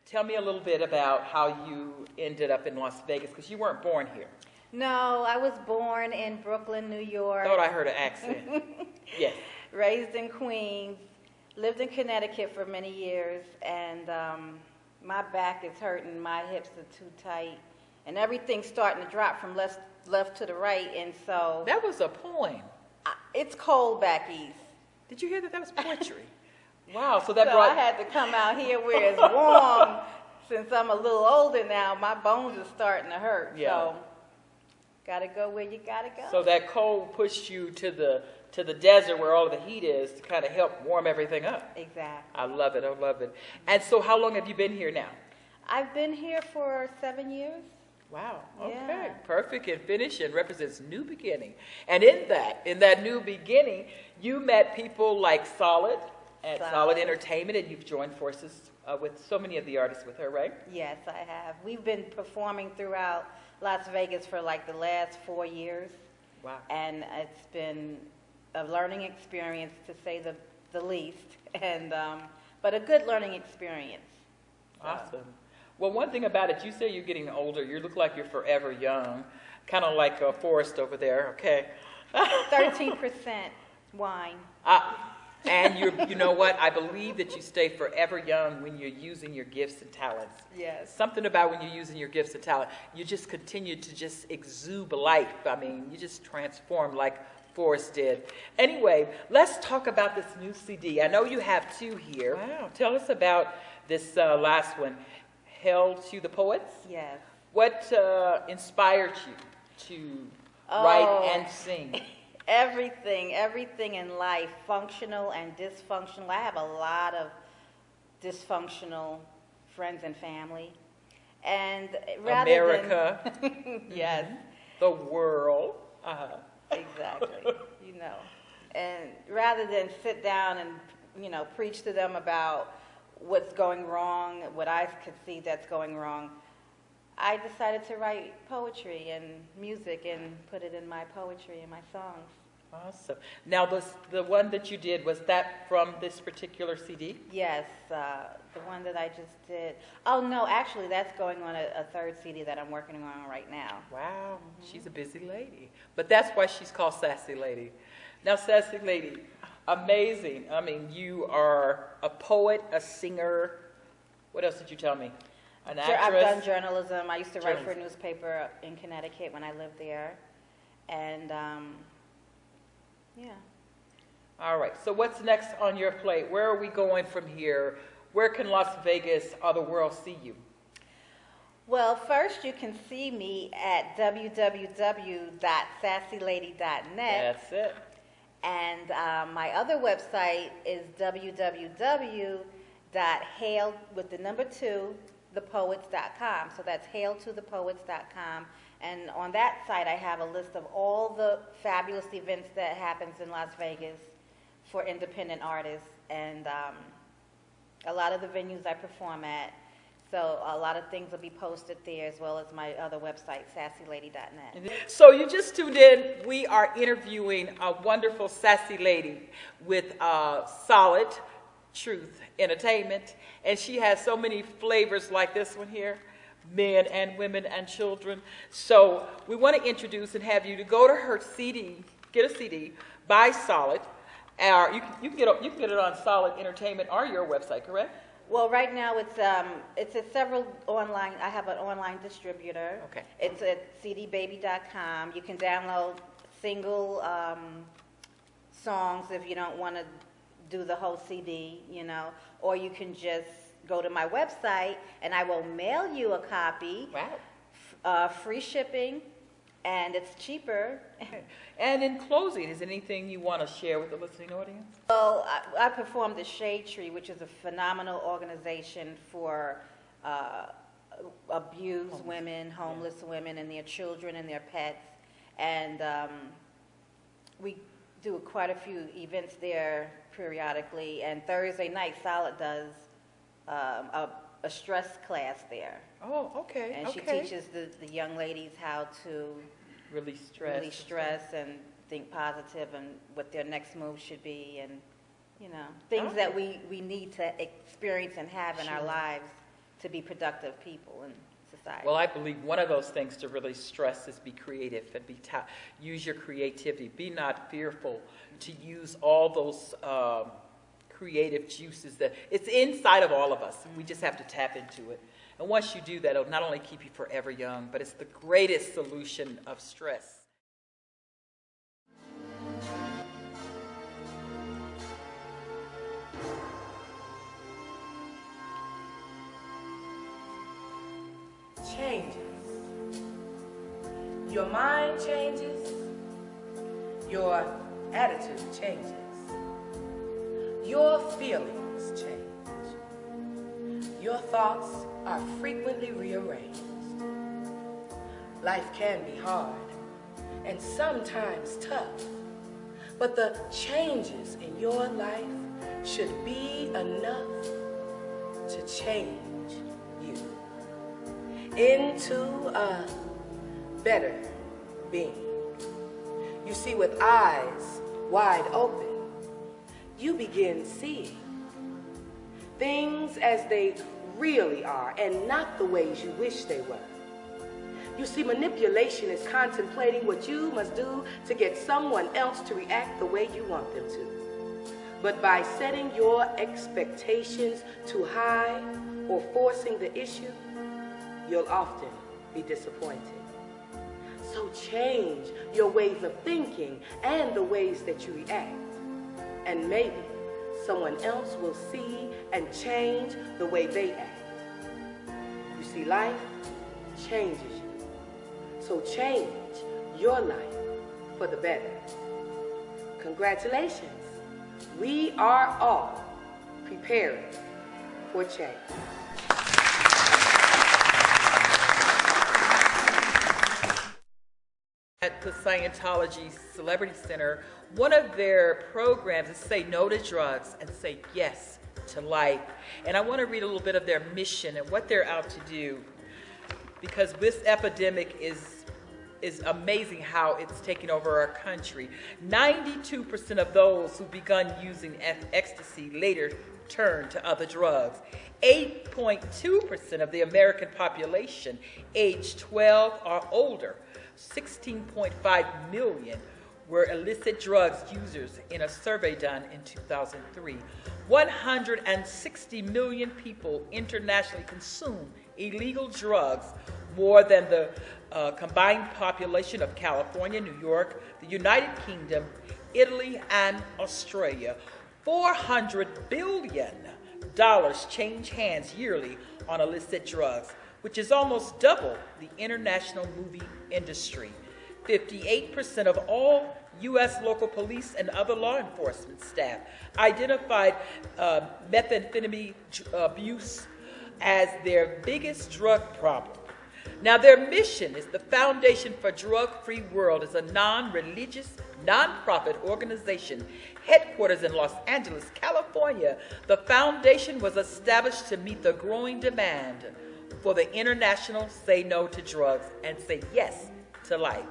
Tell me a little bit about how you ended up in Las Vegas, because you weren't born here. No, I was born in Brooklyn, New York. Thought I heard an accent. Yes. Raised in Queens, lived in Connecticut for many years, and my back is hurting, my hips are too tight, and everything's starting to drop from left to the right, and so... That was a poem. It's cold back east. Did you hear that? That was poetry. Wow, so that So brought... I had to come out here where it's warm. Since I'm a little older now, my bones are starting to hurt. Yeah. So, gotta go where you gotta go. So that cold pushed you to the desert where all of the heat is to kind of help warm everything up. Exactly. I love it. I love it. And so how long have you been here now? I've been here for 7 years. Wow. Okay. Yeah. Perfect and finished and represents new beginning. And in that new beginning, you met people like Solid at Solid Entertainment, and you've joined forces with so many of the artists with her, right? Yes, I have. We've been performing throughout Las Vegas for like the last 4 years. Wow. And it's been a learning experience, to say the least, and but a good learning experience. So. Awesome. Well, one thing about it, you say you're getting older. You look like you're forever young, kind of like Forrest over there, okay? 13% wine. And you know what? I believe that you stay forever young when you're using your gifts and talents. Yes. Something about when you're using your gifts and talent, you just continue to just exude life. I mean, you just transform like Forrest did. Anyway, let's talk about this new CD. I know you have 2 here. Wow. Tell us about this last one, Hail to the Poets. Yes. What inspired you to write and sing? Everything in life, functional and dysfunctional. I have a lot of dysfunctional friends and family. And rather America. than... Yes. The world. Exactly. You know. And rather than sit down and, preach to them about what's going wrong, what I could see that's going wrong, I decided to write poetry and music and put it in my poetry and my songs. Awesome. Now, the one that you did, was that from this particular CD? Yes, the one that I just did. Oh, no, actually, that's going on a 3rd CD that I'm working on right now. Wow, she's a busy lady. But that's why she's called Sassy Lady. Now, Sassy Lady, amazing. I mean, you are a poet, a singer. What else did you tell me? An actress? I've done journalism. I used to write for a newspaper in Connecticut when I lived there. And, yeah. All right. So what's next on your plate? Where are we going from here? Where can Las Vegas or the world see you? Well, first you can see me at www.sassylady.net. That's it. And my other website is www.hail2thepoets.com. So that's hailtothepoets.com. And on that site, I have a list of all the fabulous events that happens in Las Vegas for independent artists, and a lot of the venues I perform at. So a lot of things will be posted there, as well as my other website, sassylady.net. So you just tuned in. We are interviewing a wonderful sassy lady with Solid Truth Entertainment, and she has so many flavors like this one here. Men and women and children. So we want to introduce and have you to go to her CD, get a CD, buy Solid. You can get it on Solid Entertainment or your website, correct? Well, right now it's at several online. I have an online distributor. Okay. It's at cdbaby.com. You can download single songs if you don't want to do the whole CD, or you can just go to my website, and I will mail you a copy. Wow. Free shipping, and it's cheaper. And in closing, is there anything you want to share with the listening audience? Well, I performed the Shade Tree, which is a phenomenal organization for abused women, homeless women, and their children and their pets. And we do quite a few events there periodically. And Thursday night, Solid does a stress class there. Oh, okay. And she teaches the young ladies how to release stress and think positive and what their next move should be, and things that we need to experience and have in our lives to be productive people in society. Well, I believe one of those things to really stress is be creative and use your creativity. Be not fearful to use all those creative juices that it's inside of all of us. We just have to tap into it. And once you do that, it'll not only keep you forever young, but it's the greatest solution of stress. Changes. Your mind changes, your attitude changes, your feelings change, your thoughts are frequently rearranged. Life can be hard and sometimes tough, but the changes in your life should be enough to change you into a better being. You see, with eyes wide open, you begin seeing things as they really are and not the ways you wish they were. You see, manipulation is contemplating what you must do to get someone else to react the way you want them to. But by setting your expectations too high or forcing the issue, you'll often be disappointed. So change your ways of thinking and the ways that you react. And maybe someone else will see and change the way they act. You see, life changes you. So change your life for the better. Congratulations. We are all preparing for change. At the Scientology Celebrity Center, one of their programs is Say No to Drugs and Say Yes to Life. And I want to read a little bit of their mission and what they're out to do, because this epidemic is amazing how it's taking over our country. 92% of those who begun using ecstasy later turn to other drugs. 8.2% of the American population aged 12 or older, 16.5 million, were illicit drugs users in a survey done in 2003. 160 million people internationally consume illegal drugs, more than the combined population of California, New York, the United Kingdom, Italy, and Australia. $400 billion change hands yearly on illicit drugs, which is almost double the international movie industry. 58% of all U.S. local police and other law enforcement staff identified methamphetamine abuse as their biggest drug problem. Now, their mission is the Foundation for Drug-Free World is a non-religious, non-profit organization headquartered in Los Angeles, California. The foundation was established to meet the growing demand for the international Say No to Drugs and Say Yes to Life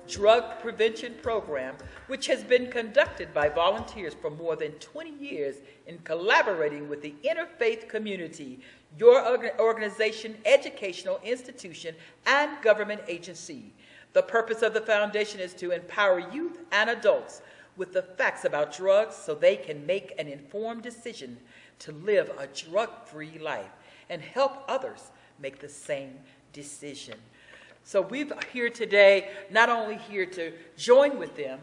drug prevention program, which has been conducted by volunteers for more than 20 years in collaborating with the interfaith community, your organization, educational institution, and government agency. The purpose of the foundation is to empower youth and adults with the facts about drugs so they can make an informed decision to live a drug-free life and help others make the same decision. So we're here today, not only here to join with them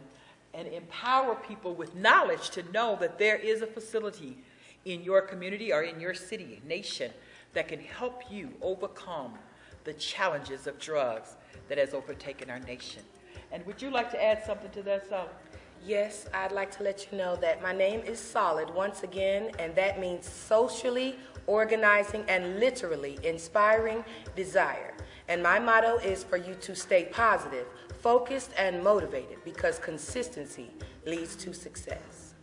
and empower people with knowledge to know that there is a facility in your community or in your city, nation, that can help you overcome the challenges of drugs that has overtaken our nation. And would you like to add something to that, Solid? Yes, I'd like to let you know that my name is Solid once again, and that means socially organizing and literally inspiring desire. And my motto is for you to stay positive, focused, and motivated, because consistency leads to success.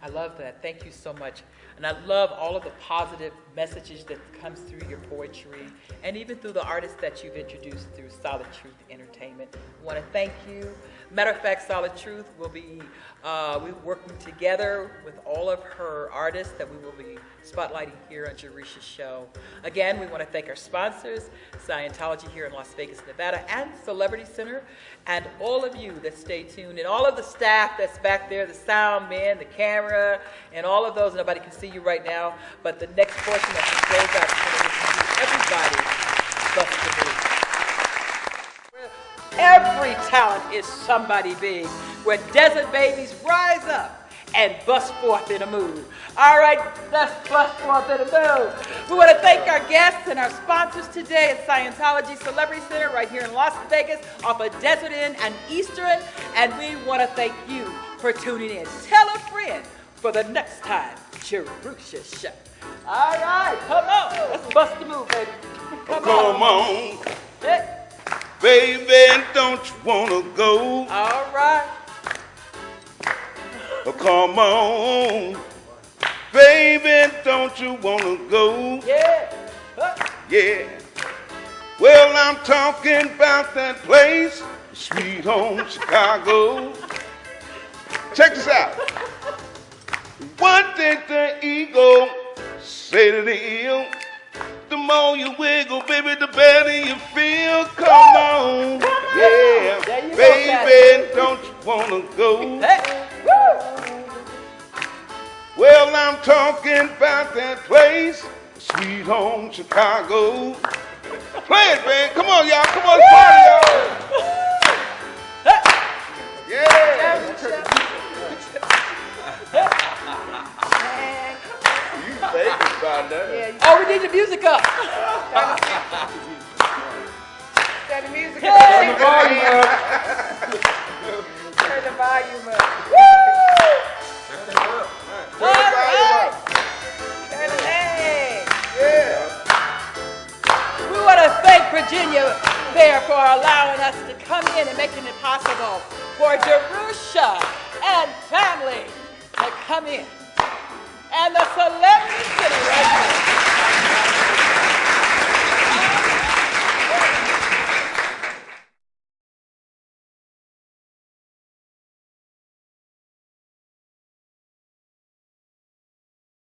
I love that. Thank you so much. And I love all of the positive messages that comes through your poetry and even through the artists that you've introduced through Solid Truth Entertainment. I want to thank you. Matter of fact, Solid Truth will be we're working together with all of her artists that we will be spotlighting here on Jerushia's show. Again, we want to thank our sponsors, Scientology here in Las Vegas, Nevada, and Celebrity Center, and all of you that stay tuned, and all of the staff that's back there, the sound man, the camera, and all of those. Nobody can see you right now, but the next portion of the show got everybody bust the move. Every talent is somebody big. Where desert babies rise up and bust forth in a move. All right, let's bust forth in a move. We want to thank our guests and our sponsors today at Scientology Celebrity Center right here in Las Vegas off of Desert Inn and Eastern. And we want to thank you for tuning in. Tell a friend for the next time Jerusha Show. All right, come on. Let's bust the move, baby. Come on. Hey. Baby, don't you wanna go? All right. Oh, come on. Baby, don't you wanna go? Yeah. Yeah. Well, I'm talking about that place, Sweet Home Chicago. Check this out. What did the eagle say to the eel? The more you wiggle, baby, the better you feel. Come on. Yeah. Baby, don't you wanna go? Hey. Woo. Well, I'm talking about that place, Sweet Home Chicago. Play it, man. Come on, y'all. Come on, party, y'all. Yeah. You Vegas by now. Oh, we need the music up. Turn the music Hey. up. Turn the volume up. Turn the volume up. Woo! All right. Turn the leg. Yeah. We want to thank Virginia there for allowing us to come in and making it possible for Jerusha and family to come in.